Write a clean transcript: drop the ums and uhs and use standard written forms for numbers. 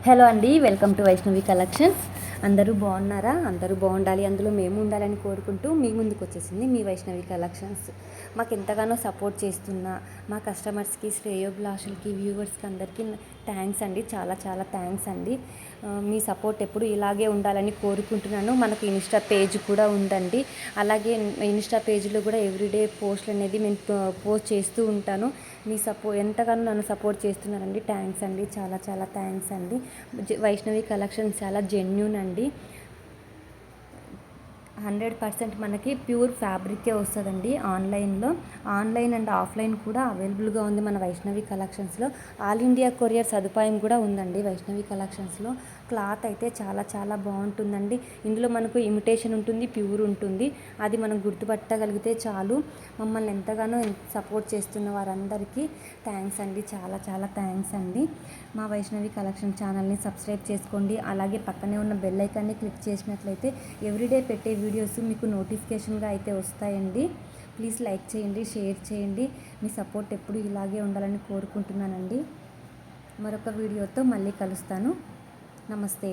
Hello అండి, welcome to Vaishnavi collections. అందరూ బాగున్నారా? అందరూ బాగుండాలి, అందులో మేము ఉండాలని కోరుకుంటూ మీ ముందుకు వచ్చేసింది మీ వైష్ణవి కలెక్షన్స్. మాకు ఎంతగానో సపోర్ట్ చేస్తున్న మా కస్టమర్స్కి, శ్రేయోభిలాషులకి, వ్యూవర్స్కి అందరికీ థ్యాంక్స్ అండి. చాలా చాలా థ్యాంక్స్ అండి. మీ సపోర్ట్ ఎప్పుడు ఇలాగే ఉండాలని కోరుకుంటున్నాను. మనకు ఇన్స్టా పేజ్ కూడా ఉందండి. అలాగే ఇన్స్టా పేజ్లో కూడా ఎవ్రీడే పోస్ట్లు అనేది నేను పోస్ట్ చేస్తూ ఉంటాను. మీ ఎంతగానో నన్ను సపోర్ట్ చేస్తున్నారండి. థ్యాంక్స్ అండి, చాలా చాలా థ్యాంక్స్ అండి. వైష్ణవి కలెక్షన్స్ చాలా జెన్యూన్ అండి. 100% మనకి ప్యూర్ ఫ్యాబ్రికే వస్తుందండి. ఆన్లైన్ అండ్ ఆఫ్లైన్ కూడా అవైలబుల్గా ఉంది మన వైష్ణవి కలెక్షన్స్లో. ఆల్ ఇండియా కొరియర్ సదుపాయం కూడా ఉందండి వైష్ణవి కలెక్షన్స్లో. క్లాత్ అయితే చాలా చాలా బాగుంటుందండి. ఇందులో మనకు ఇమిటేషన్ ఉంటుంది, ప్యూర్ ఉంటుంది. అది మనం గుర్తుపట్టగలిగితే చాలు. మమ్మల్ని ఎంతగానో సపోర్ట్ చేస్తున్న వారందరికీ థ్యాంక్స్ అండి, చాలా చాలా థ్యాంక్స్ అండి. మా వైష్ణవి కలెక్షన్ ఛానల్ని సబ్స్క్రైబ్ చేసుకోండి. అలాగే పక్కనే ఉన్న బెల్ ఐకాన్ని క్లిక్ చేసినట్లయితే ఎవ్రీడే పెట్టే వీడియోస్ మీకు నోటిఫికేషన్గా అయితే వస్తాయండి. ప్లీజ్ లైక్ చేయండి, షేర్ చేయండి. మీ సపోర్ట్ ఎప్పుడు ఇలాగే ఉండాలని కోరుకుంటున్నానండి. మరొక వీడియోతో మళ్ళీ కలుస్తాను. నమస్తే.